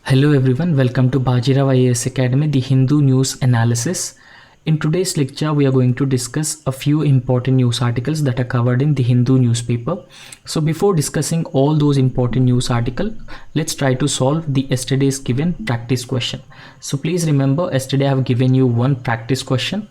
Hello everyone, welcome to BAJIRAO IAS Academy, the Hindu News Analysis. In today's lecture, we are going to discuss a few important news articles that are covered in the Hindu newspaper. So before discussing all those important news articles, let's try to solve the yesterday's given practice question. So please remember, yesterday I have given you one practice question.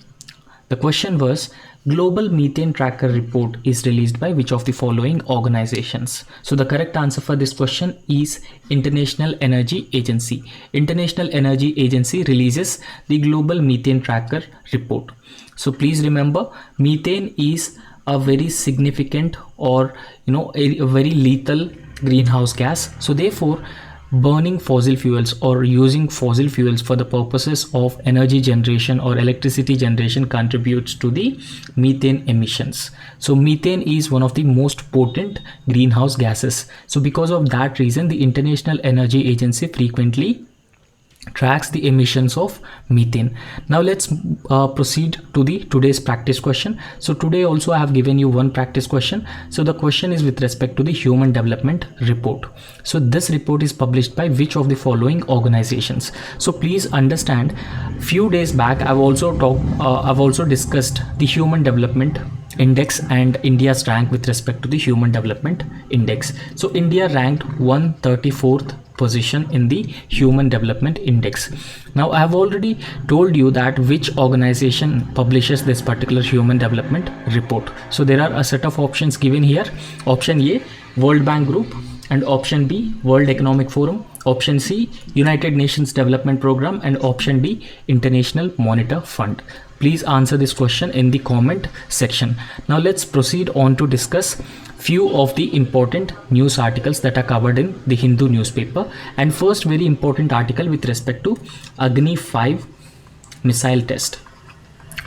The question was, Global Methane Tracker report is released by which of the following organizations? So the correct answer for this question is International Energy Agency. International Energy Agency releases the Global Methane Tracker report. So please remember, methane is a very significant or a very lethal greenhouse gas. So therefore, burning fossil fuels or using fossil fuels for the purposes of energy generation or electricity generation contributes to the methane emissions. So methane is one of the most potent greenhouse gases. So because of that reason, the International Energy Agency frequently tracks the emissions of methane. Now let's proceed to the today's practice question. So today also I have given you one practice question. So the question is with respect to the Human Development Report. So this report is published by which of the following organizations? So please understand, few days back I've also discussed the Human Development Index and India's rank with respect to the Human Development Index. So India ranked 134th position in the Human Development Index. Now I have already told you that which organization publishes this particular Human Development Report. So there are a set of options given here. Option A, World Bank Group, and option B, World Economic Forum, option C, United Nations Development Program, and option D, International Monetary Fund. Please answer this question in the comment section. Now let's proceed on to discuss few of the important news articles that are covered in the Hindu newspaper. And first very important article with respect to AG5 Missile Test.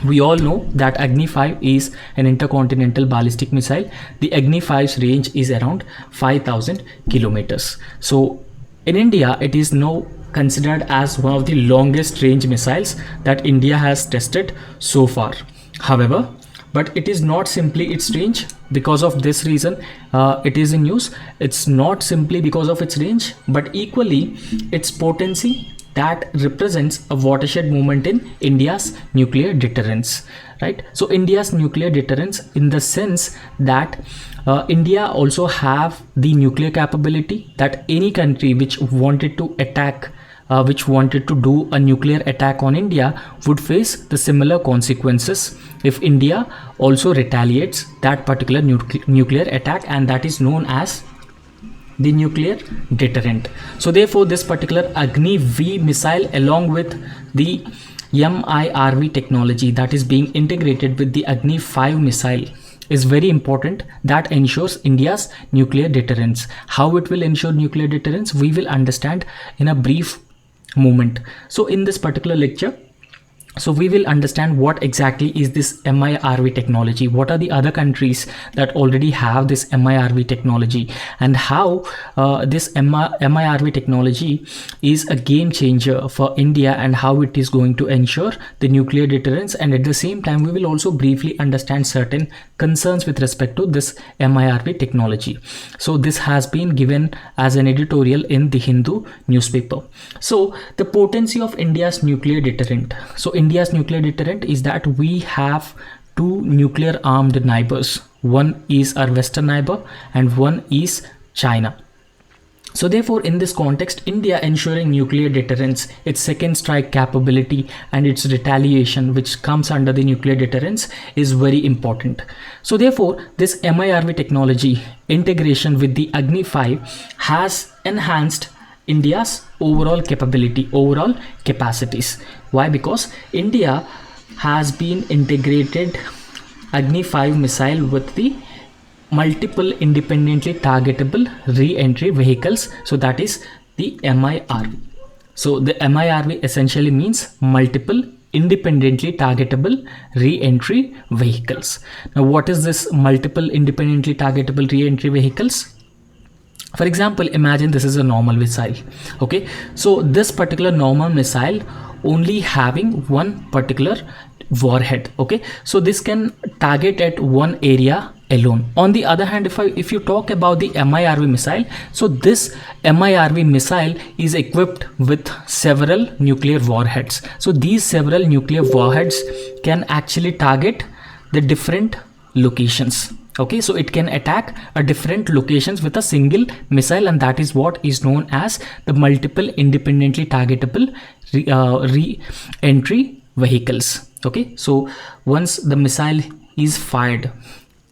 We all know that AG5 is an intercontinental ballistic missile. The AG5's range is around 5,000 kilometers. So in India, it is now considered as one of the longest range missiles that India has tested so far. However, but it is not simply its range. Because of this reason, it is in news. It's not simply because of its range, but equally its potency that represents a watershed moment in India's nuclear deterrence, right? So India's nuclear deterrence in the sense that India also have the nuclear capability that any country which wanted to attack which wanted to do a nuclear attack on India would face the similar consequences if India also retaliates that particular nuclear attack, and that is known as the nuclear deterrent. So therefore this particular Agni-V missile along with the MRV technology that is being integrated with the Agni-5 missile is very important. That ensures India's nuclear deterrence. How it will ensure nuclear deterrence, we will understand in a brief moment. So in this particular lecture, so we will understand what exactly is this MRV technology, what are the other countries that already have this MRV technology, and how this MRV technology is a game changer for India and how it is going to ensure the nuclear deterrence. And at the same time, we will also briefly understand certain concerns with respect to this MRV technology. So this has been given as an editorial in the Hindu newspaper. So the potency of India's nuclear deterrent. So India's nuclear deterrent is that we have two nuclear armed neighbors. One is our western neighbor and one is China. So therefore in this context, India ensuring nuclear deterrence, its second strike capability and its retaliation which comes under the nuclear deterrence is very important. So therefore this MRV technology integration with the Agni-5 has enhanced India's overall capability, overall capacities. Why? Because India has been integrated Agni-5 missile with the multiple independently targetable re-entry vehicles. So that is the MIRV. So the MIRV essentially means multiple independently targetable re-entry vehicles. Now what is this multiple independently targetable re-entry vehicles? For example, imagine this is a normal missile. Okay, so this particular normal missile only having one particular warhead. Okay, so this can target at one area alone. On the other hand, if you talk about the MIRV missile, so this MIRV missile is equipped with several nuclear warheads. So these several nuclear warheads can actually target the different locations. Okay, so it can attack a different locations with a single missile, and that is what is known as the multiple independently targetable re-entry vehicles. Okay, so once the missile is fired,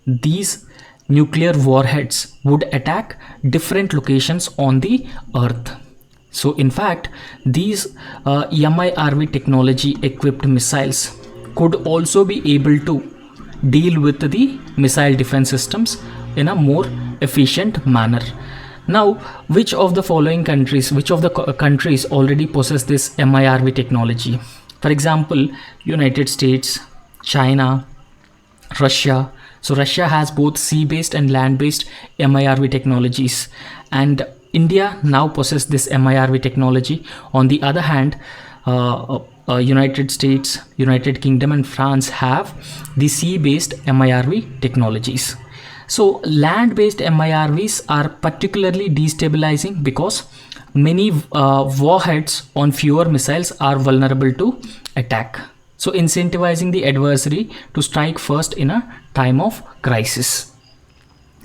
these nuclear warheads would attack different locations on the earth. So in fact, these MIRV technology equipped missiles could also be able to deal with the missile defense systems in a more efficient manner. Now, which of the countries already possess this MIRV technology? For example, United States, China, Russia. So Russia has both sea-based and land-based MIRV technologies, and India now possesses this MIRV technology. On the other hand, United States, United Kingdom and France have the sea-based MIRV technologies. So land-based MIRVs are particularly destabilizing because many warheads on fewer missiles are vulnerable to attack, so incentivizing the adversary to strike first in a time of crisis.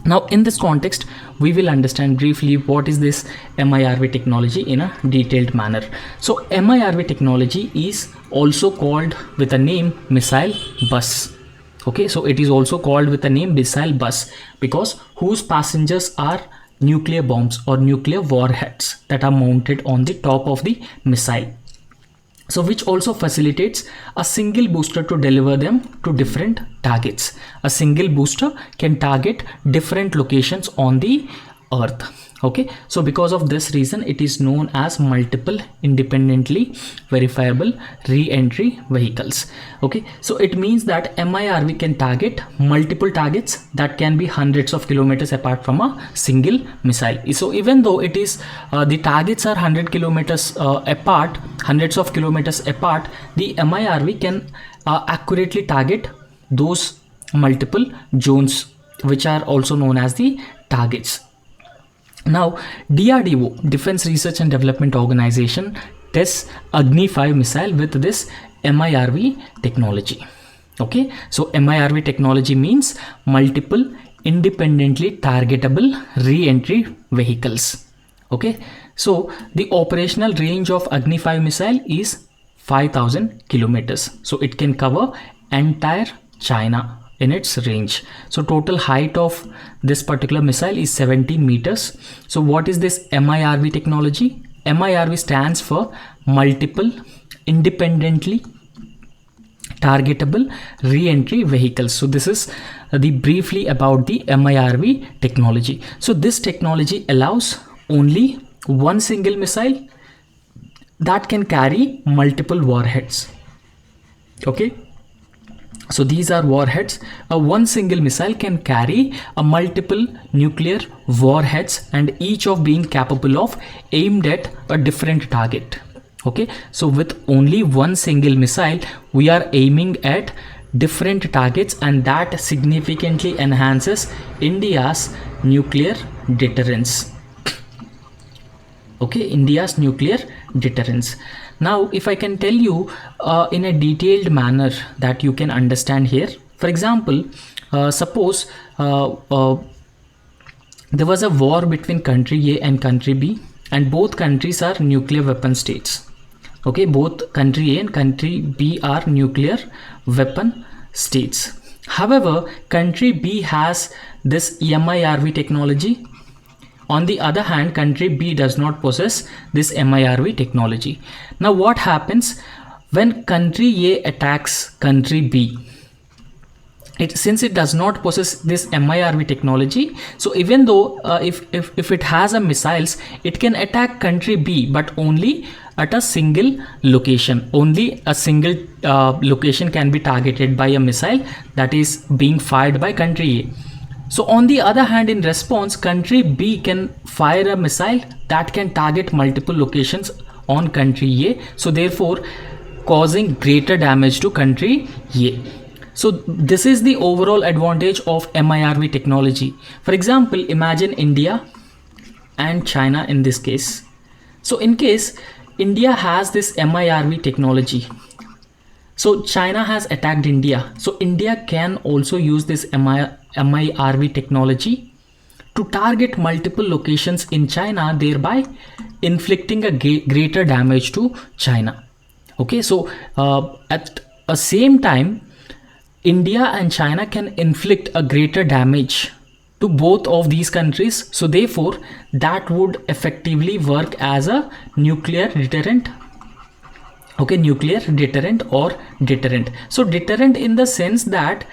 Now in this context, we will understand briefly what is this MIRV technology in a detailed manner. So MIRV technology is also called with a name missile bus. Okay, so it is also called with the name missile bus because whose passengers are nuclear bombs or nuclear warheads that are mounted on the top of the missile. So which also facilitates a single booster to deliver them to different targets. A single booster can target different locations on the earth. Okay, so because of this reason, it is known as multiple independently verifiable re-entry vehicles. Okay, so it means that MIRV can target multiple targets that can be hundreds of kilometers apart from a single missile. So even though it is the targets are 100 kilometers apart, hundreds of kilometers apart, the MIRV can accurately target those multiple zones, which are also known as the targets. Now, DRDO, Defense Research and Development Organization, tests AG5 missile with this MIRV technology. Okay, so MIRV technology means multiple independently targetable re-entry vehicles. Okay, so the operational range of AG5 missile is 5,000 kilometers. So it can cover entire China in its range. So total height of this particular missile is 17 meters. So what is this MIRV technology? MIRV stands for multiple independently targetable re-entry vehicles. So this is the briefly about the MIRV technology. So this technology allows only one single missile that can carry multiple warheads. Okay, so these are warheads. One single missile can carry a multiple nuclear warheads, and each of being capable of aimed at a different target. Okay, so with only one single missile, we are aiming at different targets, and that significantly enhances India's nuclear deterrence. Okay, India's nuclear deterrence. Now, if I can tell you in a detailed manner that you can understand here, for example, suppose there was a war between country A and country B, and both countries are nuclear weapon states. Okay, both country A and country B are nuclear weapon states. However, country B has this MIRV technology. On the other hand, country B does not possess this MIRV technology. Now what happens when country A attacks country B? Since it does not possess this MIRV technology, so even though if it has a missiles, it can attack country B, but only at a single location. Only a single location can be targeted by a missile that is being fired by country A. So on the other hand, in response, country B can fire a missile that can target multiple locations on country A, so therefore causing greater damage to country A. So this is the overall advantage of MIRV technology. For example, imagine India and China in this case. So in case India has this MIRV technology, so China has attacked India, so India can also use this MIRV technology to target multiple locations in China, thereby inflicting a greater damage to China. Okay, so at the same time, India and China can inflict a greater damage to both of these countries. So therefore, that would effectively work as a nuclear deterrent. Okay, nuclear deterrent or deterrent. So deterrent in the sense that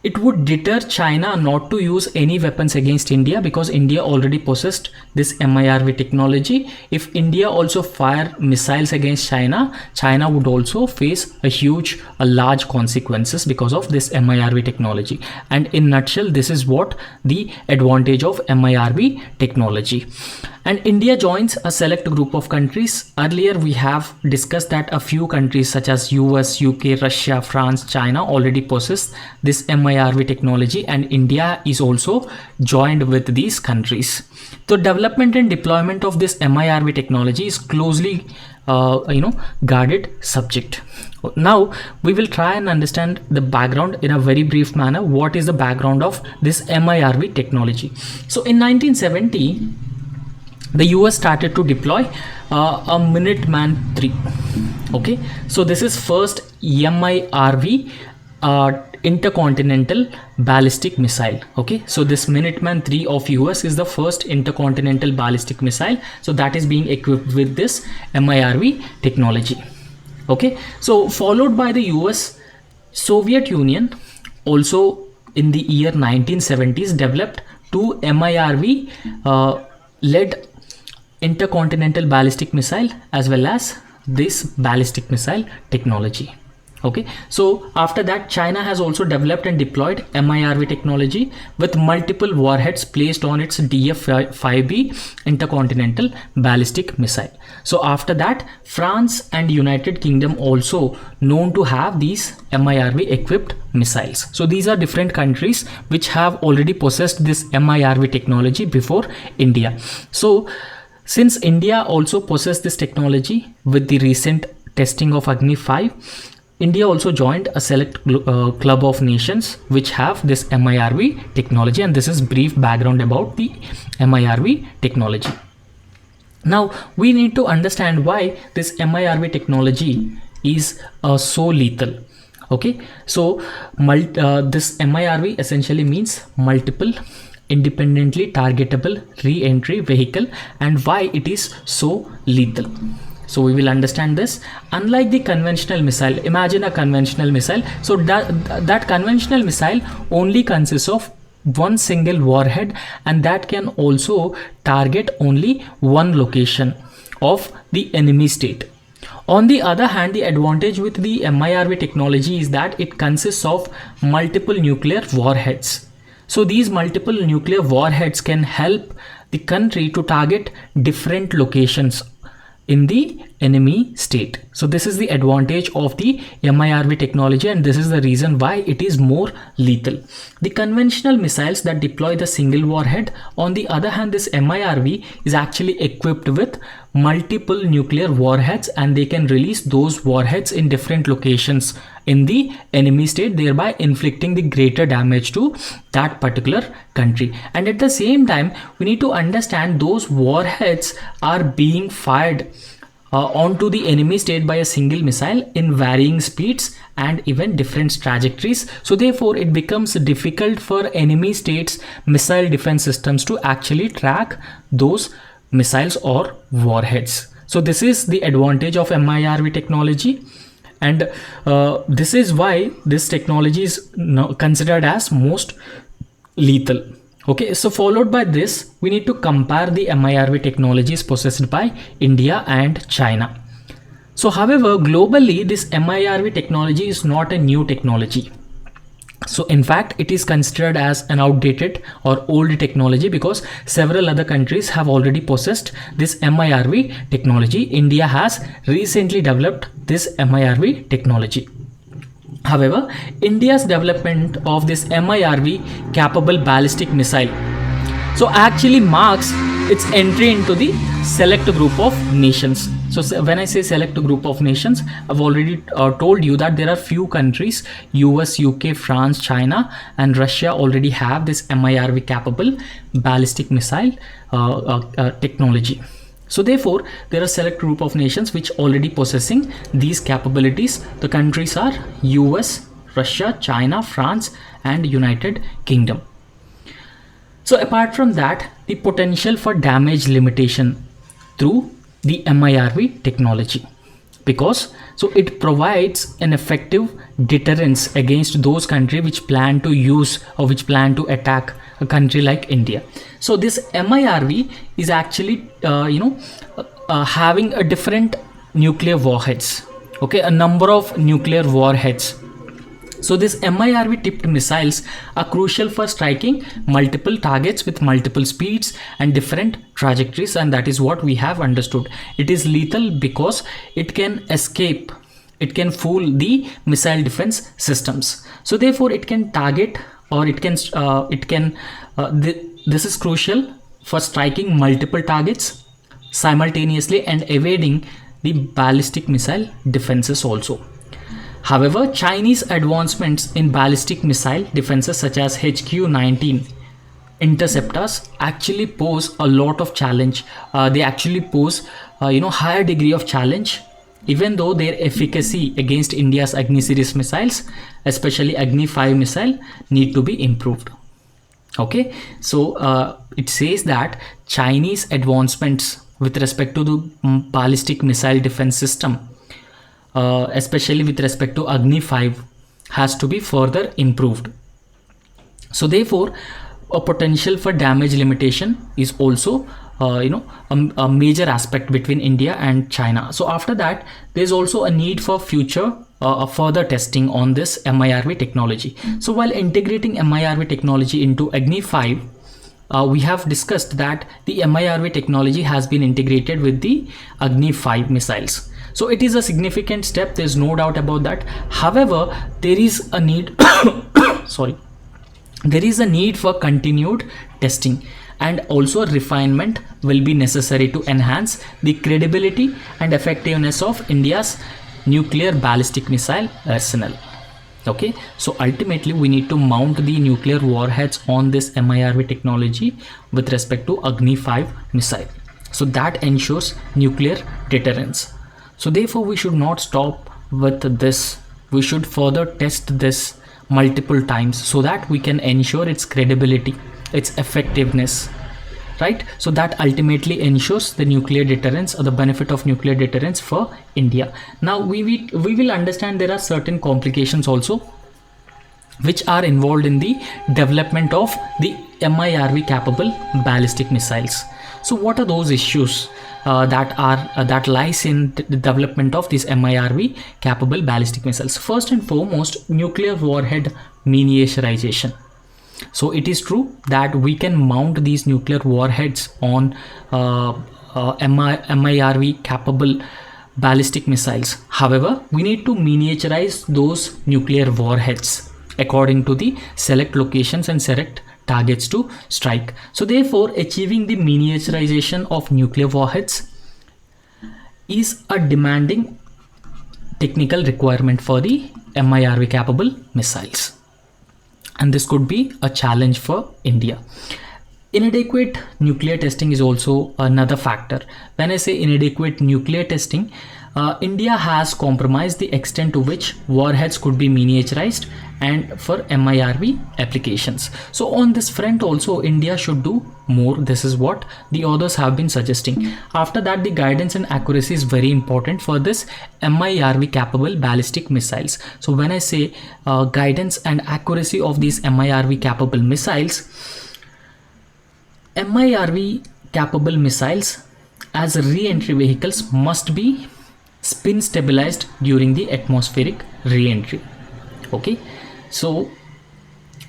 it would deter China not to use any weapons against India, because India already possessed this MIRV technology. If India also fire missiles against China, China would also face a large consequences because of this MIRV technology. And in nutshell, this is what the advantage of MIRV technology. And India joins a select group of countries. Earlier we have discussed that a few countries such as US, UK, Russia, France, China already possess this MIRV technology, and India is also joined with these countries. The development and deployment of this MIRV technology is closely guarded subject. Now we will try and understand the background in a very brief manner. What is the background of this MIRV technology? So in 1970, the US started to deploy a Minuteman III. Okay, so this is first MIRV intercontinental ballistic missile. Okay, so this Minuteman III of US is the first intercontinental ballistic missile, so that is being equipped with this MIRV technology. Okay, so followed by the US, Soviet Union also in the year 1970s developed two MIRV led intercontinental ballistic missile as well as this ballistic missile technology. Okay, so after that, China has also developed and deployed MIRV technology with multiple warheads placed on its DF-5B intercontinental ballistic missile. So after that, France and United Kingdom also known to have these MIRV equipped missiles. So these are different countries which have already possessed this MIRV technology before India. So since India also possessed this technology with the recent testing of AG5, India also joined a select club of nations which have this MIRV technology, and this is brief background about the MIRV technology. Now we need to understand why this MIRV technology is so lethal. Okay, so this MIRV essentially means multiple independently targetable re-entry vehicle, and why it is so lethal. So we will understand this. Unlike the conventional missile, imagine a conventional missile. So that conventional missile only consists of one single warhead, and that can also target only one location of the enemy state. On the other hand, the advantage with the MIRV technology is that it consists of multiple nuclear warheads. So these multiple nuclear warheads can help the country to target different locations in the enemy state. So this is the advantage of the MIRV technology, and this is the reason why it is more lethal. The conventional missiles that deploy the single warhead, on the other hand, this MIRV is actually equipped with multiple nuclear warheads, and they can release those warheads in different locations in the enemy state, thereby inflicting the greater damage to that particular country. And at the same time, we need to understand those warheads are being fired onto the enemy state by a single missile in varying speeds and even different trajectories. So therefore it becomes difficult for enemy states missile defense systems to actually track those missiles or warheads. So this is the advantage of MIRV technology, and this is why this technology is considered as most lethal. Okay, so followed by this, we need to compare the MIRV technologies possessed by India and China. So however, globally, this MIRV technology is not a new technology. So in fact, it is considered as an outdated or old technology because several other countries have already possessed this MIRV technology. India has recently developed this MIRV technology. However, India's development of this MIRV capable ballistic missile so actually marks its entry into the select group of nations. So when I say select group of nations, I've already told you that there are few countries, US, UK, France, China and Russia already have this MIRV capable ballistic missile technology. So therefore, there are select group of nations which already possessing these capabilities. The countries are US, Russia, China, France and United Kingdom. So apart from that, the potential for damage limitation through the MIRV technology, because so it provides an effective deterrence against those countries which plan to use or which plan to attack a country like India. So this MIRV is actually having a different nuclear warheads, okay, a number of nuclear warheads. So these MIRV tipped missiles are crucial for striking multiple targets with multiple speeds and different trajectories, and that is what we have understood. It is lethal because it can escape, it can fool the missile defense systems. So therefore it can target or this is crucial for striking multiple targets simultaneously and evading the ballistic missile defenses also. However, Chinese advancements in ballistic missile defenses such as HQ-19 interceptors actually pose a lot of challenge. They actually pose higher degree of challenge, even though their efficacy against India's Agni series missiles, especially Agni-5 missile, need to be improved. Okay, so it says that Chinese advancements with respect to the ballistic missile defense system, especially with respect to Agni-5, has to be further improved. So therefore, a potential for damage limitation is also a major aspect between India and China. So after that, there's also a need for future further testing on this MIRV technology. So while integrating MIRV technology into Agni-5, we have discussed that the MIRV technology has been integrated with the Agni-5 missiles. So it is a significant step, there's no doubt about that. However, there is a need there is a need for continued testing, and also refinement will be necessary to enhance the credibility and effectiveness of India's nuclear ballistic missile arsenal. Okay, so ultimately we need to mount the nuclear warheads on this MIRV technology with respect to Agni-5 missile. So that ensures nuclear deterrence. So therefore we should not stop with this. We should further test this multiple times so that we can ensure its credibility, its effectiveness, right? So that ultimately ensures the nuclear deterrence or the benefit of nuclear deterrence for India. Now we will understand there are certain complications also which are involved in the development of the MIRV capable ballistic missiles. So what are those issues that lies in the development of these MIRV capable ballistic missiles? First and foremost, nuclear warhead miniaturization. So it is true that we can mount these nuclear warheads on MIRV capable ballistic missiles. However, we need to miniaturize those nuclear warheads according to the select locations and select targets to strike. So therefore, achieving the miniaturization of nuclear warheads is a demanding technical requirement for the MIRV capable missiles, and this could be a challenge for India. Inadequate nuclear testing is also another factor. When I say inadequate nuclear testing, India has compromised the extent to which warheads could be miniaturized and for MIRV applications. So on this front also India should do more. This is what the authors have been suggesting. After that, the guidance and accuracy is very important for this MIRV capable ballistic missiles. So when I say guidance and accuracy of these MIRV capable missiles, MIRV capable missiles as re-entry vehicles must be spin stabilized during the atmospheric re-entry. Okay, so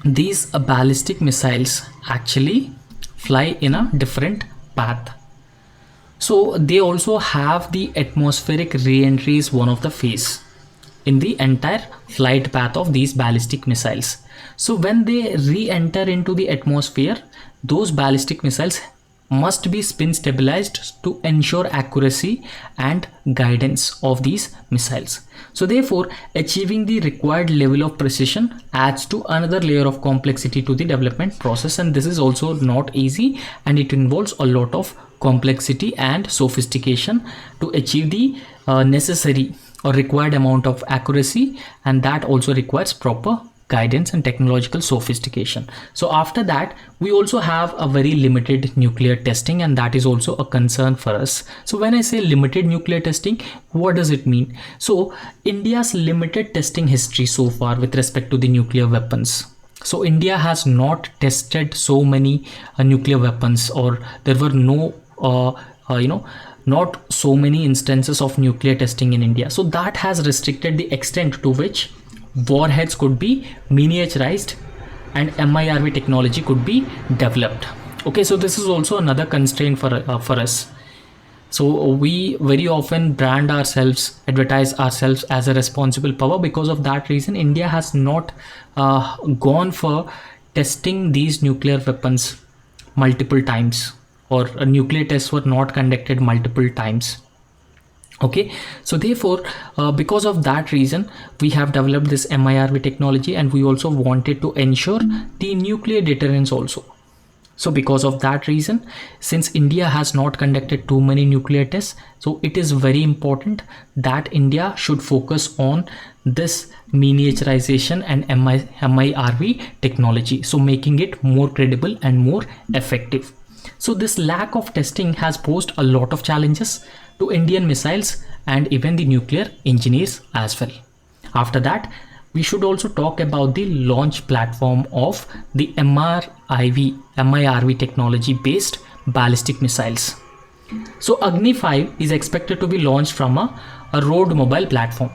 these ballistic missiles actually fly in a different path. So they also have the atmospheric re-entry is one of the phase. in the entire flight path of these ballistic missiles. So when they re-enter into the atmosphere, those ballistic missiles must be spin stabilized to ensure accuracy and guidance of these missiles. So therefore, achieving the required level of precision adds to another layer of complexity to the development process, and this is also not easy, and it involves a lot of complexity and sophistication to achieve the necessary or required amount of accuracy, and that also requires proper guidance and technological sophistication. So after that, we also have a very limited nuclear testing, and that is also a concern for us. So when I say limited nuclear testing, what does it mean? So India's limited testing history so far with respect to the nuclear weapons. So India has not tested so many nuclear weapons, or there were no not so many instances of nuclear testing in India. So that has restricted the extent to which warheads could be miniaturized and MIRV technology could be developed. Okay, so this is also another constraint for us. So we very often brand ourselves, advertise ourselves as a responsible power. Because of that reason, India has not gone for testing these nuclear weapons multiple times, or nuclear tests were not conducted multiple times. Okay, so therefore, because of that reason, we have developed this MIRV technology, and we also wanted to ensure the nuclear deterrence also. So because of that reason, since India has not conducted too many nuclear tests, so it is very important that India should focus on this miniaturization and MIRV technology, so making it more credible and more effective. So this lack of testing has posed a lot of challenges to Indian missiles and even the nuclear engineers as well. After that, we should also talk about the launch platform of the MIRV technology based ballistic missiles. So Agni-5 is expected to be launched from a road mobile platform.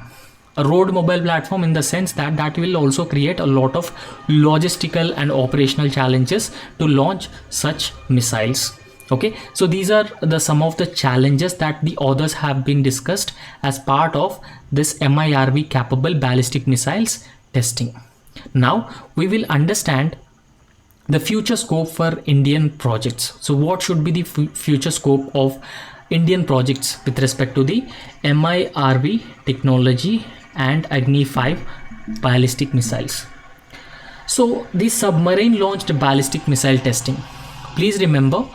A road mobile platform in the sense that that will also create a lot of logistical and operational challenges to launch such missiles. Okay, so these are some of the challenges that the authors have been discussed as part of this MIRV capable ballistic missiles testing. Now we will understand the future scope for Indian projects. So what should be the future scope of Indian projects with respect to the MIRV technology and Agni-5 ballistic missiles? So the submarine launched ballistic missile testing. Please remember,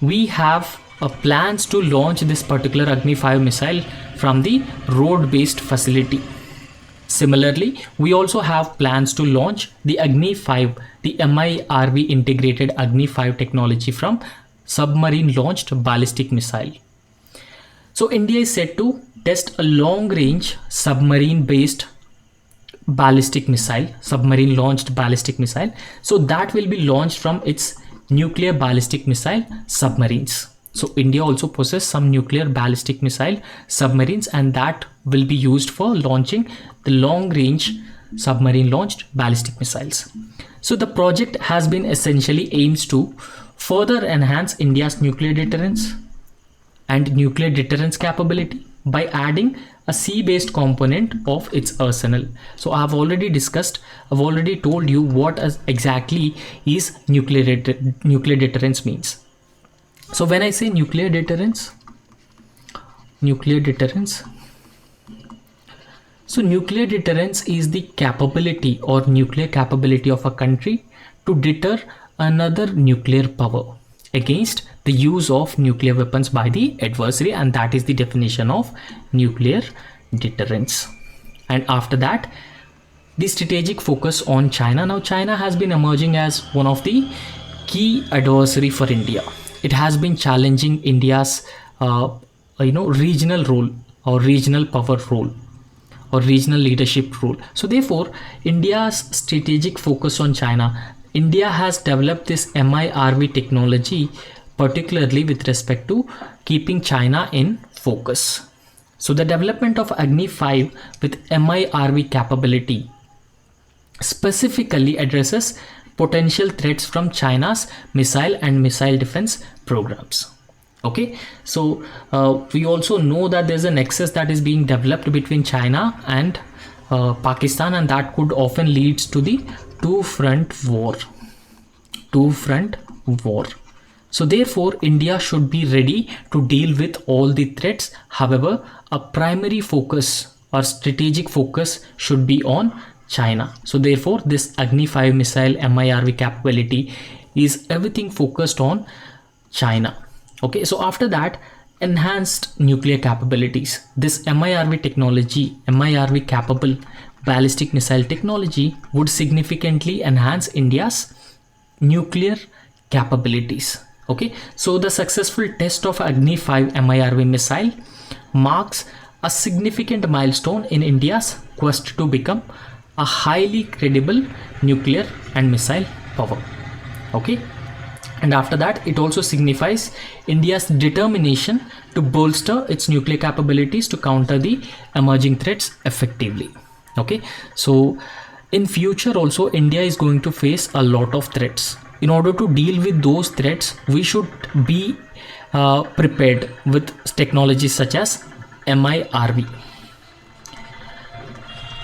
we have plans to launch this particular Agni-5 missile from the road-based facility. Similarly, we also have plans to launch the Agni-5, the MIRV integrated Agni-5 technology from submarine launched ballistic missile. So India is set to test a long-range submarine-based ballistic missile, submarine launched ballistic missile. So that will be launched from its nuclear ballistic missile submarines. So India also possesses some nuclear ballistic missile submarines, and that will be used for launching the long-range submarine launched ballistic missiles. So the project has been essentially aims to further enhance India's nuclear deterrence and nuclear deterrence capability by adding a sea-based component of its arsenal. So I have already discussed, I've already told you what exactly is nuclear deterrence means. So when I say nuclear deterrence, so nuclear deterrence is the capability or nuclear capability of a country to deter another nuclear power against the use of nuclear weapons by the adversary, and that is the definition of nuclear deterrence. And after that, the strategic focus on China. Now China has been emerging as one of the key adversary for India. It has been challenging India's regional role or regional power role or regional leadership role. So therefore, India's strategic focus on China, India has developed this MIRV technology particularly with respect to keeping China in focus. So the development of Agni-5 with MIRV capability specifically addresses potential threats from China's missile and missile defense programs. Okay, so we also know that there's a nexus that is being developed between China and Pakistan, and that could often leads to the two-front war. So therefore, India should be ready to deal with all the threats. However, a primary focus or strategic focus should be on China. So therefore, this AG5 missile MIRV capability is everything focused on China. Okay, so after that, enhanced nuclear capabilities. This MIRV technology, MIRV capable ballistic missile technology would significantly enhance India's nuclear capabilities. Okay, so the successful test of AG5 MIRV missile marks a significant milestone in India's quest to become a highly credible nuclear and missile power. Okay, and after that, it also signifies India's determination to bolster its nuclear capabilities to counter the emerging threats effectively. Okay, so in future also, India is going to face a lot of threats. In order to deal with those threats, we should be prepared with technologies such as MIRV.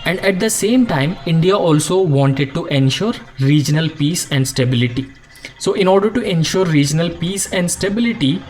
And at the same time, India also wanted to ensure regional peace and stability. So in order to ensure regional peace and stability,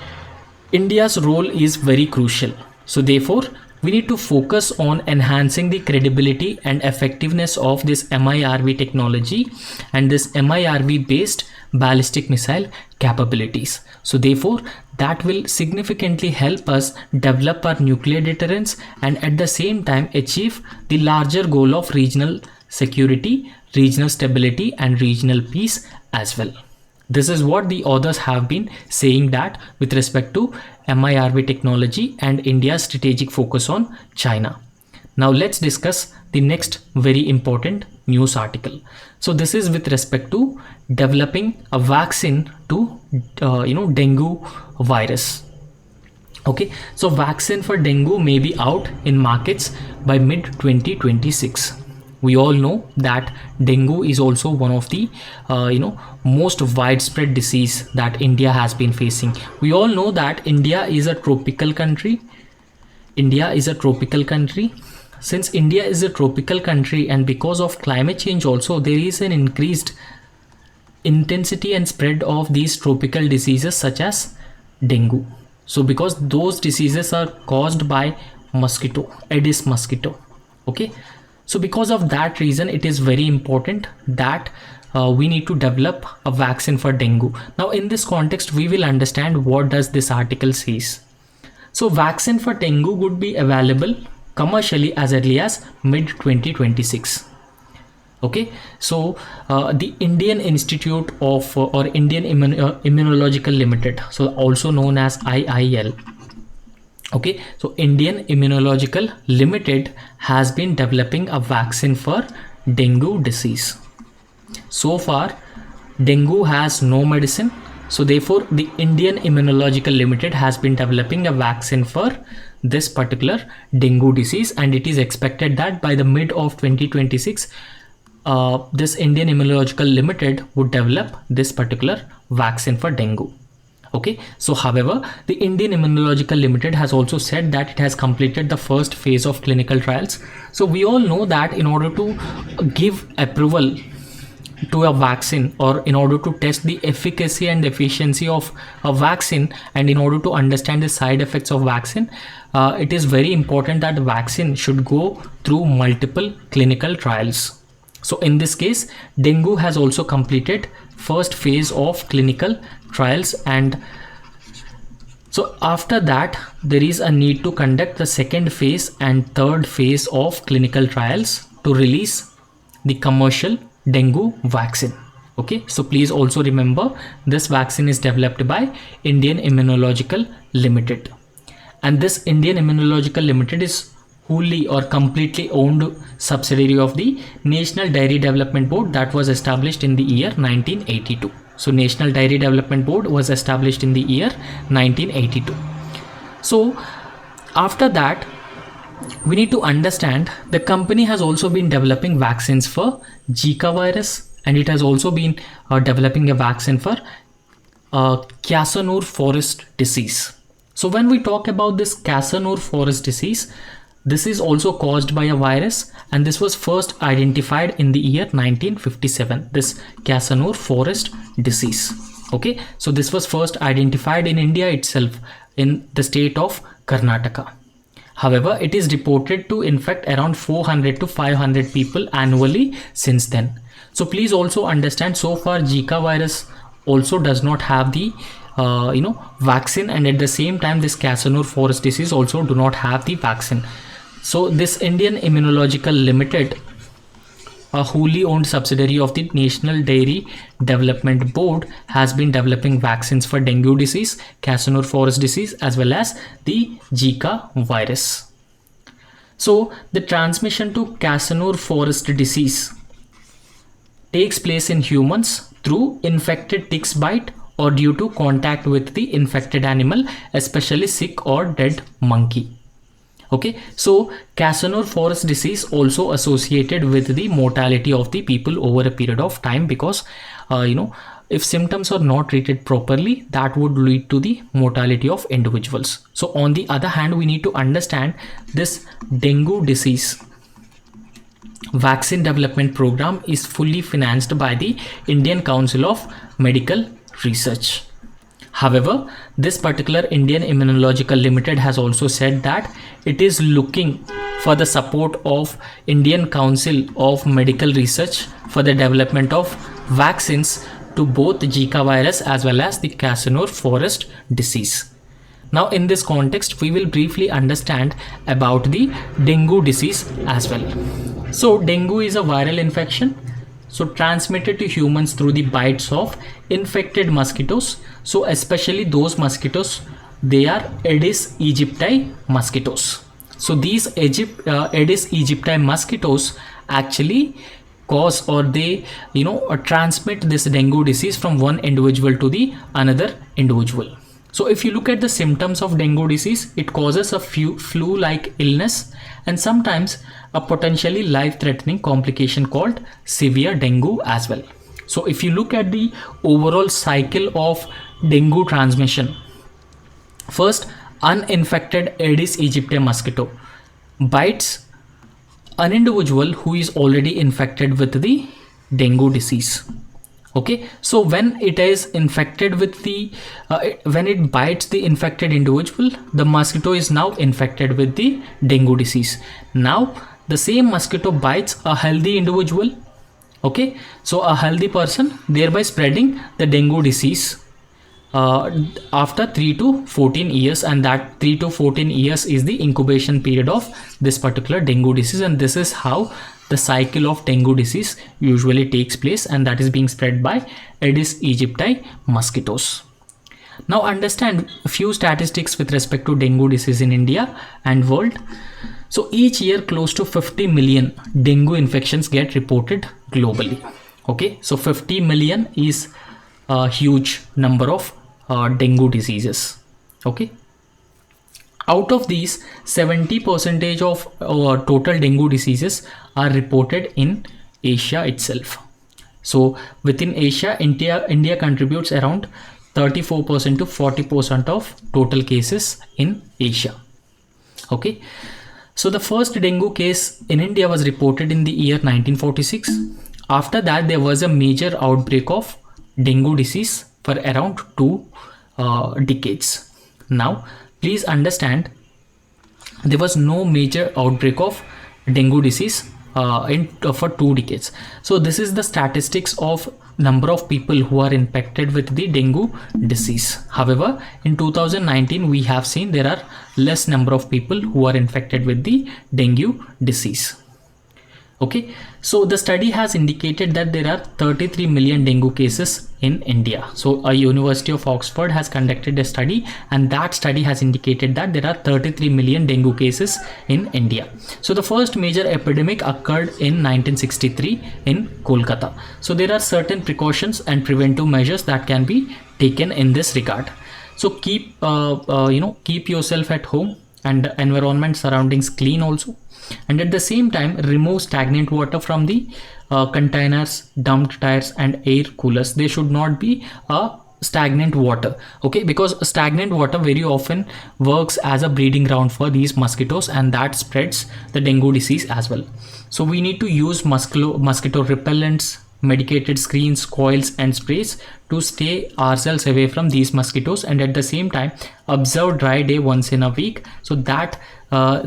India's role is very crucial. So therefore, we need to focus on enhancing the credibility and effectiveness of this MIRV technology and this MIRV based ballistic missile capabilities. So therefore, that will significantly help us develop our nuclear deterrence and at the same time achieve the larger goal of regional security, regional stability and regional peace as well. This is what the authors have been saying that with respect to MIRV technology and India's strategic focus on China. Now let's discuss the next very important news article. So this is with respect to developing a vaccine to dengue virus. Okay, so vaccine for dengue may be out in markets by mid 2026. We all know that dengue is also one of the most widespread disease that India has been facing. We all know that India is a tropical country. Since India is a tropical country and because of climate change also, there is an increased intensity and spread of these tropical diseases such as dengue. So because those diseases are caused by mosquito, Aedes mosquito. Okay, so because of that reason, it is very important that we need to develop a vaccine for dengue. Now in this context, we will understand what does this article says. So vaccine for dengue would be available commercially as early as mid 2026. Okay, so the Indian Institute of or Indian Immunological Limited, so also known as IIL. Okay, so Indian Immunological Limited has been developing a vaccine for dengue disease. So far, dengue has no medicine. So therefore, the Indian Immunological Limited has been developing a vaccine for this particular dengue disease, and it is expected that by the mid of 2026, this Indian Immunological Limited would develop this particular vaccine for dengue. Okay, so however, the Indian Immunological Limited has also said that it has completed the first phase of clinical trials. So we all know that in order to give approval to a vaccine, or in order to test the efficacy and efficiency of a vaccine, and in order to understand the side effects of vaccine, it is very important that vaccine should go through multiple clinical trials. So in this case, dengue has also completed first phase of clinical trials, and so after that there is a need to conduct the second phase and third phase of clinical trials to release the commercial dengue vaccine. Okay, so please also remember this vaccine is developed by Indian Immunological Limited, and this Indian Immunological Limited is wholly or completely owned subsidiary of the National Dairy Development Board that was established in the year 1982. So National Dairy Development Board was established in the year 1982. So after that, we need to understand the company has also been developing vaccines for Zika virus, and it has also been developing a vaccine for Casanur forest disease. So when we talk about this Casanur forest disease, This is also caused by a virus, and this was first identified in the year 1957, this Casanur forest disease. Okay, so this was first identified in India itself, in the state of Karnataka. However, it is reported to infect around 400 to 500 people annually since then. So please also understand, so far Zika virus also does not have the vaccine, and at the same time this Casanur forest disease also do not have the vaccine. So this Indian Immunological Limited, a wholly owned subsidiary of the National Dairy Development Board, has been developing vaccines for dengue disease, Casanur forest disease, as well as the Zika virus. So the transmission to Casanur forest disease takes place in humans through infected ticks bite or due to contact with the infected animal, especially sick or dead monkey. Okay, so Casanur forest disease also associated with the mortality of the people over a period of time, because if symptoms are not treated properly, that would lead to the mortality of individuals. So on the other hand, we need to understand this dengue disease vaccine development program is fully financed by the Indian Council of Medical Research. However, this particular Indian Immunological Limited has also said that it is looking for the support of Indian Council of Medical Research for the development of vaccines to both Zika virus as well as the Casanur forest disease. Now in this context, we will briefly understand about the dengue disease as well. So dengue is a viral infection, so transmitted to humans through the bites of infected mosquitoes. So especially those mosquitoes, they are Aedes aegypti mosquitoes. So these Aedes aegypti mosquitoes actually cause, or they transmit this dengue disease from one individual to the another individual. So if you look at the symptoms of dengue disease, it causes a flu-like illness and sometimes a potentially life-threatening complication called severe dengue as well. So if you look at the overall cycle of dengue transmission, first, uninfected Aedes aegypti mosquito bites an individual who is already infected with the dengue disease. Okay, so when it is infected with the when it bites the infected individual, the mosquito is now infected with the dengue disease. Now the same mosquito bites a healthy individual. Okay, so a healthy person, thereby spreading the dengue disease after 3 to 14 years, and that 3 to 14 years is the incubation period of this particular dengue disease, and this is how the cycle of dengue disease usually takes place, and that is being spread by Aedes aegypti mosquitoes. Now understand a few statistics with respect to dengue disease in India and world. So each year close to 50 million dengue infections get reported globally. Okay, so 50 million is a huge number of dengue diseases. Okay, out of these, 70% of total dengue diseases are reported in Asia itself. So within Asia, India contributes around 34% to 40% of total cases in Asia. Okay, so the first dengue case in India was reported in the year 1946. After that, there was a major outbreak of dengue disease for around 2 decades. Now please understand, there was no major outbreak of dengue disease for 2 decades. So this is the statistics of number of people who are infected with the dengue disease. However, in 2019 we have seen there are less number of people who are infected with the dengue disease. Okay, so the study has indicated that there are 33 million dengue cases in India. So a University of Oxford has conducted a study, and that study has indicated that there are 33 million dengue cases in India. So the first major epidemic occurred in 1963 in Kolkata. So there are certain precautions and preventive measures that can be taken in this regard. So keep yourself at home and environment surroundings clean also. And at the same time, remove stagnant water from the containers, dumped tires and air coolers. They should not be stagnant water. Okay, because stagnant water very often works as a breeding ground for these mosquitoes, and that spreads the dengue disease as well. So we need to use mosquito repellents, medicated screens, coils and sprays to stay ourselves away from these mosquitoes, and at the same time observe dry day once in a week, so that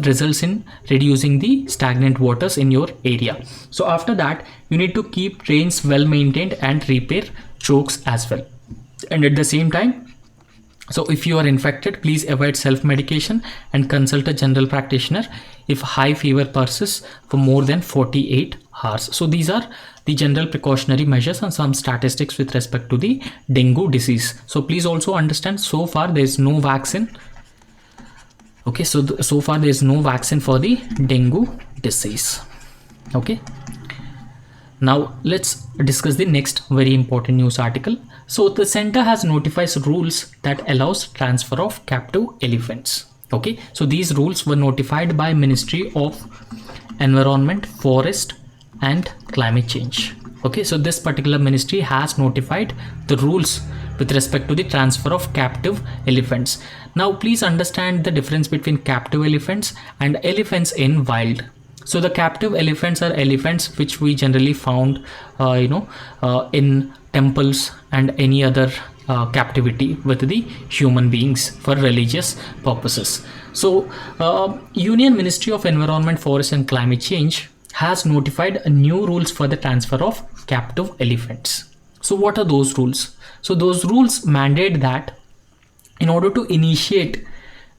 results in reducing the stagnant waters in your area. So after that, you need to keep drains well maintained and repair chokes as well. And at the same time, so if you are infected, please avoid self-medication and consult a general practitioner if high fever persists for more than 48 hours. So these are the general precautionary measures and some statistics with respect to the dengue disease. So please also understand, so far there is no vaccine. Okay, so far there is no vaccine for the dengue disease. Okay, now let's discuss the next very important news article. So the center has notified rules that allows transfer of captive elephants. Okay, so these rules were notified by Ministry of Environment, Forest and Climate Change. Okay, so this particular ministry has notified the rules with respect to the transfer of captive elephants. Now please understand the difference between captive elephants and elephants in wild. So the captive elephants are elephants which we generally found in temples and any other captivity with the human beings for religious purposes. So Union Ministry of Environment, Forest and Climate Change has notified new rules for the transfer of captive elephants. So what are those rules? So those rules mandate that in order to initiate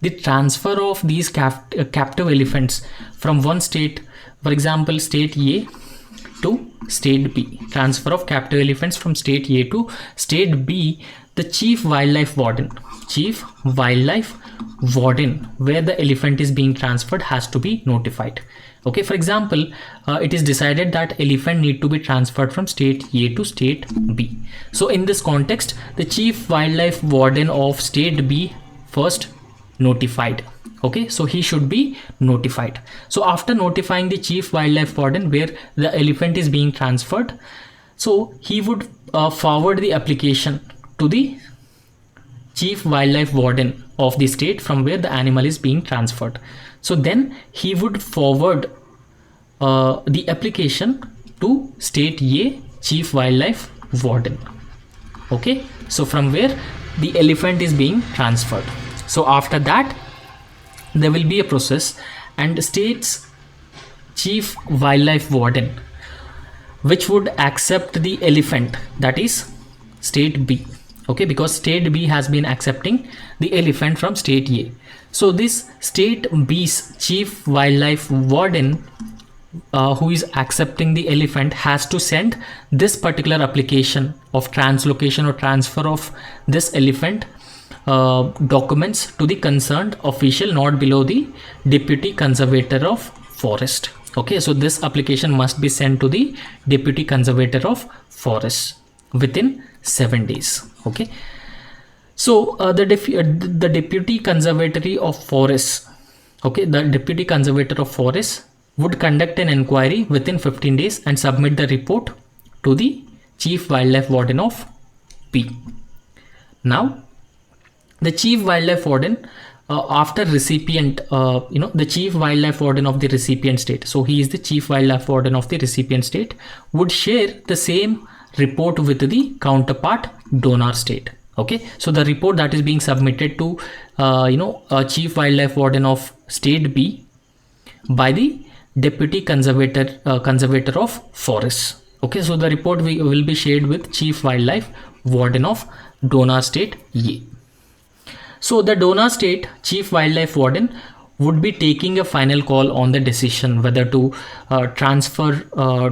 the transfer of these captive elephants from one state, for example state A to state B, transfer of captive elephants from state A to state B, the chief wildlife warden where the elephant is being transferred has to be notified. Okay, for example, it is decided that elephant need to be transferred from state A to state B. So in this context, the chief wildlife warden of state B first notified. Okay, so he should be notified. So after notifying the chief wildlife warden where the elephant is being transferred, so he would forward the application to the chief wildlife warden of the state from where the animal is being transferred. So then he would forward the application to state A chief wildlife warden. Okay, so from where the elephant is being transferred. So after that, there will be a process, and state's chief wildlife warden which would accept the elephant, that is state B. Okay, because state B has been accepting the elephant from state A. So this state B's chief wildlife warden who is accepting the elephant has to send this particular application of translocation or transfer of this elephant documents to the concerned official not below the deputy conservator of forest. Okay, so this application must be sent to the deputy conservator of forest within 7 days. Okay, so the deputy conservatory of forests, okay, the deputy conservator of forests would conduct an inquiry within 15 days and submit the report to the chief wildlife warden of P. Now the chief wildlife warden after recipient, the chief wildlife warden of the recipient state, so he is the chief wildlife warden of the recipient state, would share the same report with the counterpart donor state. Okay, so the report that is being submitted to chief wildlife warden of state B by the deputy conservator of forests. Okay, so the report will be shared with chief wildlife warden of donor state A. So the donor state chief wildlife warden would be taking a final call on the decision whether to transfer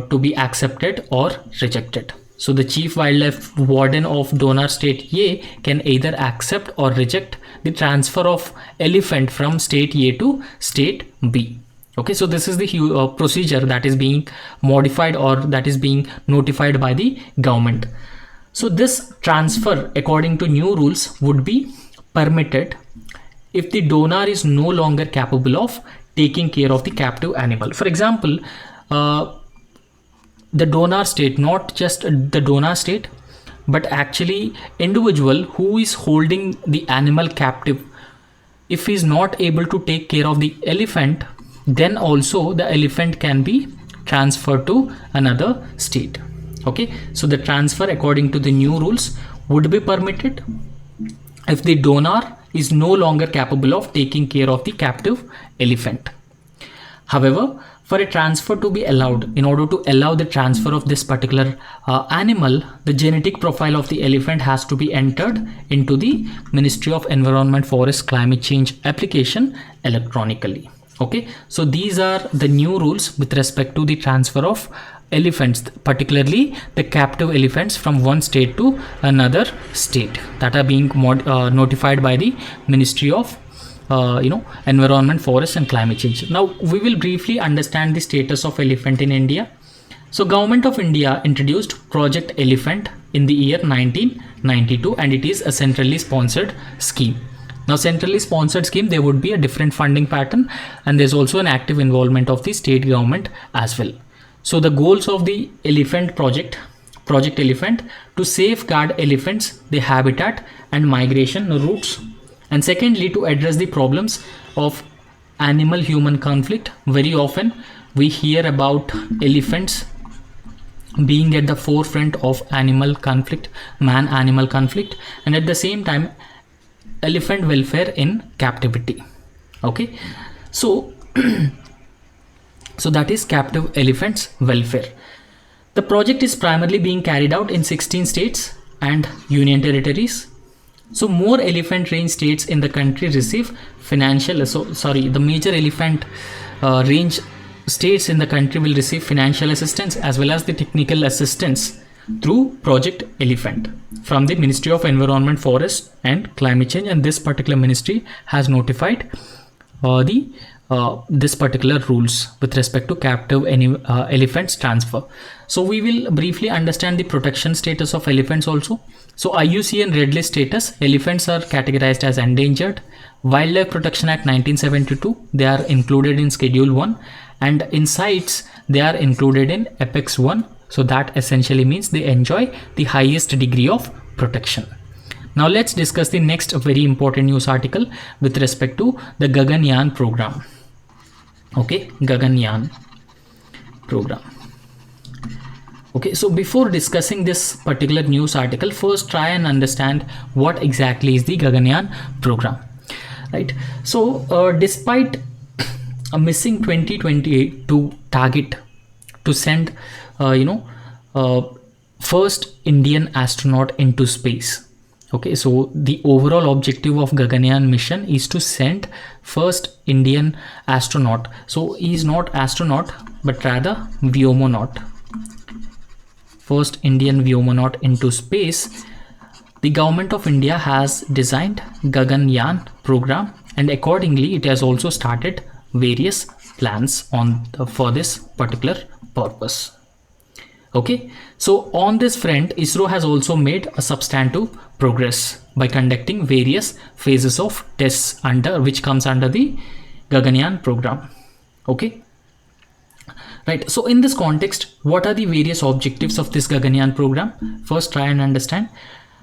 to be accepted or rejected. So the chief wildlife warden of donor state A can either accept or reject the transfer of elephant from state A to state B. Okay, so this is the procedure that is being modified or that is being notified by the government. So this transfer according to new rules would be permitted if the donor is no longer capable of taking care of the captive animal. For example, the donor state, not just the donor state, but actually individual who is holding the animal captive, if he is not able to take care of the elephant, then also the elephant can be transferred to another state. Okay, so the transfer according to the new rules would be permitted if the donor is no longer capable of taking care of the captive elephant. However, for a transfer to be allowed, in order to allow the transfer of this particular animal, the genetic profile of the elephant has to be entered into the Ministry of Environment, Forest, Climate Change application electronically. Okay, so these are the new rules with respect to the transfer of elephants, particularly the captive elephants from one state to another state, that are being notified by the Ministry of Environment, Forest and Climate Change. Now we will briefly understand the status of elephant in India. So Government of India introduced Project Elephant in the year 1992, and it is a centrally sponsored scheme. Now centrally sponsored scheme, there would be a different funding pattern, and there's also an active involvement of the state government as well. So the goals of the elephant project Elephant, to safeguard elephants, their habitat and migration routes, and secondly to address the problems of animal-human conflict. Very often we hear about elephants being at the forefront of animal conflict, man-animal conflict, and at the same time elephant welfare in captivity. Okay, so so that is captive elephants welfare. The project is primarily being carried out in 16 states and union territories. So more elephant range states in the country receive the major elephant range states in the country will receive financial assistance as well as the technical assistance through Project Elephant from the Ministry of Environment, Forest and Climate Change, and this particular ministry has notified this particular rules with respect to captive elephants transfer. So we will briefly understand the protection status of elephants also. So IUCN Red List status, elephants are categorized as endangered. Wildlife Protection Act 1972, they are included in Schedule 1, and in CITES they are included in Apex 1. So that essentially means they enjoy the highest degree of protection. Now let's discuss the next very important news article with respect to the Gaganyaan program. Okay, Gaganyaan program. Okay, so before discussing this particular news article, first try and understand what exactly is the Gaganyaan program, right? So despite a missing 2028 to target to send first Indian astronaut into space. Okay, so the overall objective of Gaganyaan mission is to send first Indian astronaut. So he is not astronaut but rather Vyomonaut. First Indian Vyomonaut into space. The government of India has designed Gaganyaan program, and accordingly it has also started various plans for this particular purpose. Okay, so on this front, ISRO has also made a substantive progress by conducting various phases of tests which comes under the Gaganyaan program. Okay, right. So in this context, what are the various objectives of this Gaganyaan program? First, try and understand.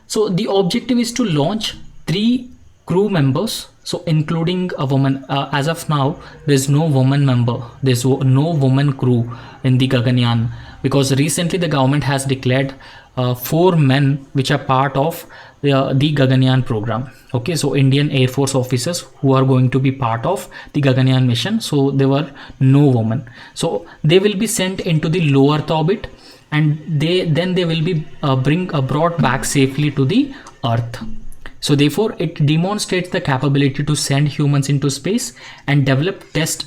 So the objective is to launch 3 crew members. So including a woman. As of now, there's no woman member. There's no woman crew in the Gaganyaan, because recently the government has declared 4 men which are part of the Gaganyaan program. Okay, so Indian Air Force officers who are going to be part of the Gaganyaan mission. So there were no women. So they will be sent into the low Earth orbit, and they will be brought back safely to the Earth. So therefore it demonstrates the capability to send humans into space and develop test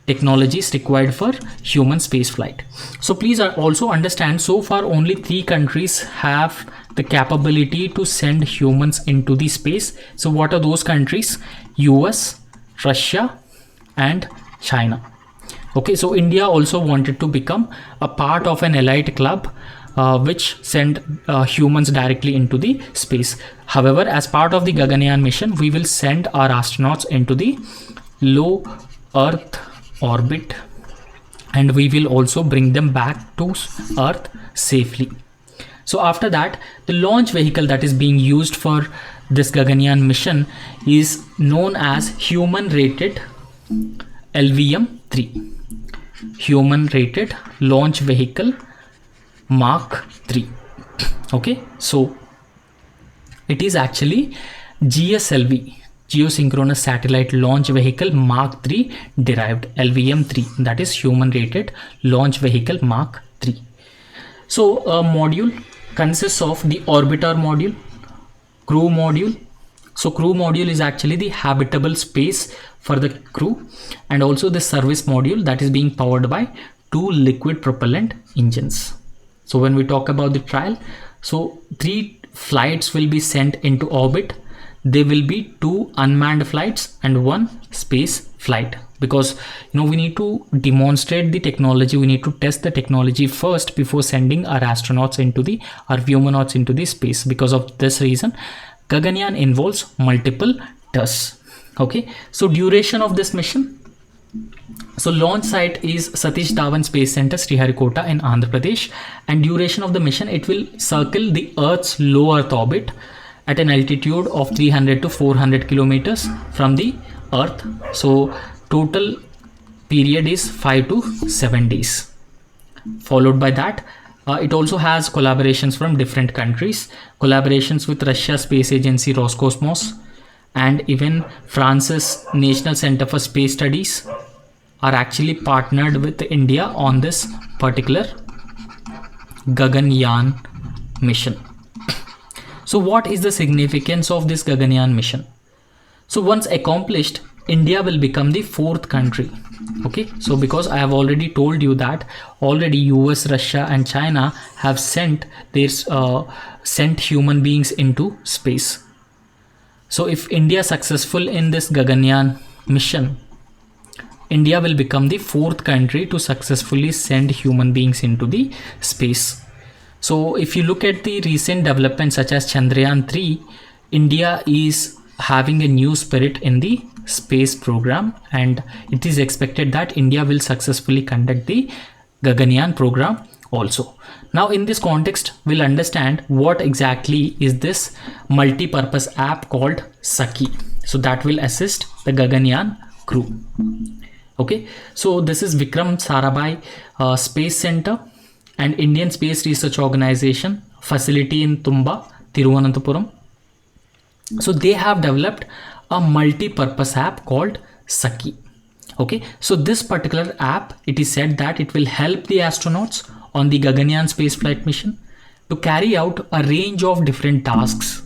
technologies required for human space flight. So please also understand, so far only 3 countries have the capability to send humans into the space. So what are those countries? US, Russia and China. Okay, so India also wanted to become a part of an elite club which send humans directly into the space. However, as part of the Gaganyaan mission, we will send our astronauts into the low Earth orbit, and we will also bring them back to Earth safely. So after that, the launch vehicle that is being used for this Gaganyaan mission is known as human rated LVM-3, human rated launch vehicle Mark 3. Okay, so it is actually GSLV, geosynchronous satellite launch vehicle Mark 3 derived, LVM-3, that is human rated launch vehicle Mark 3. So a module consists of the orbiter module, crew module. So crew module is actually the habitable space for the crew, and also the service module that is being powered by 2 liquid propellant engines. So when we talk about the trial, so 3 flights will be sent into orbit. There will be 2 unmanned flights and 1 space flight, because we need to demonstrate the technology, we need to test the technology first before sending our astronauts into the, our humanauts into the space. Because of this reason, Gaganyaan involves multiple tests. Okay, so duration of this mission. So launch site is Satish Dhawan Space Center, Sriharikota in Andhra Pradesh, and duration of the mission, it will circle the Earth's low Earth orbit at an altitude of 300 to 400 kilometers from the Earth. So total period is 5 to 7 days. Followed by that, it also has collaborations from different countries, collaborations with Russia Space Agency Roscosmos, and even France's National Center for Space Studies are actually partnered with India on this particular Gaganyaan mission. So what is the significance of this Gaganyaan mission? So once accomplished, India will become the 4th country. Okay, so because I have already told you that already US, Russia and China have sent their sent human beings into space. So if India is successful in this Gaganyaan mission, India will become the 4th country to successfully send human beings into the space. So if you look at the recent developments such as Chandrayaan 3, India is having a new spirit in the space program, and it is expected that India will successfully conduct the Gaganyaan program also. Now in this context, we'll understand what exactly is this multi-purpose app called Sakhi. So that will assist the Gaganyaan crew. Okay, so this is Vikram Sarabhai Space Center and Indian Space Research Organization facility in Tumba, Thiruvananthapuram. So they have developed a multi-purpose app called Sakhi. Okay, so this particular app, it is said that it will help the astronauts on the Gaganyaan spaceflight mission to carry out a range of different tasks.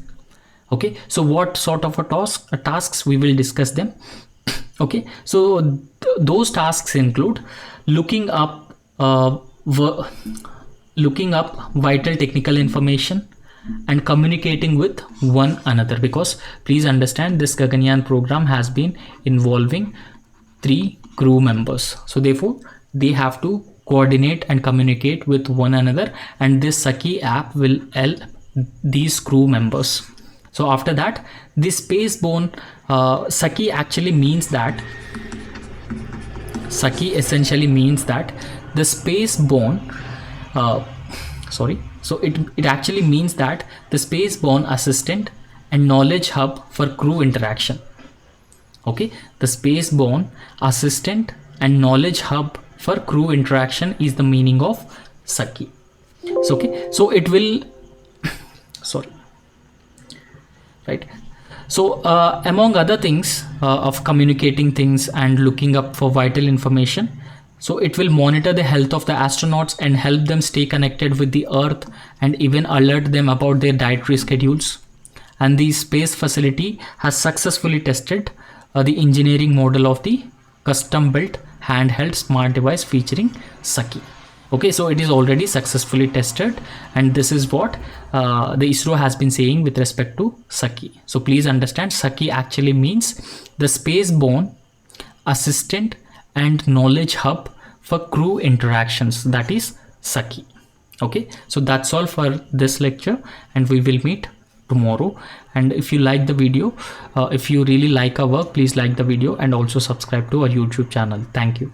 Okay, so what sort of tasks we will discuss them. Okay, so those tasks include looking up vital technical information and communicating with one another, because please understand this Gaganyaan program has been involving 3 crew members, so therefore they have to coordinate and communicate with one another, and this Sakhi app will help these crew members. So after that, this spaceborne Sakhi actually means that Sakhi essentially means that the spaceborne so it actually means that the spaceborne assistant and knowledge hub for crew interaction. Okay, the spaceborne assistant and knowledge hub for crew interaction is the meaning of Sakhi. So okay, so it will right. So among other things of communicating things and looking up for vital information, so it will monitor the health of the astronauts and help them stay connected with the Earth, and even alert them about their dietary schedules. And the space facility has successfully tested the engineering model of the custom built handheld smart device featuring Sakhi. Okay, so it is already successfully tested, and this is what the ISRO has been saying with respect to Sakhi. So please understand, Sakhi actually means the spaceborne assistant and knowledge hub for crew interactions, that is Sakhi. Okay, so that's all for this lecture, and we will meet tomorrow. And if you like the video, if you really like our work, please like the video and also subscribe to our YouTube channel. Thank you.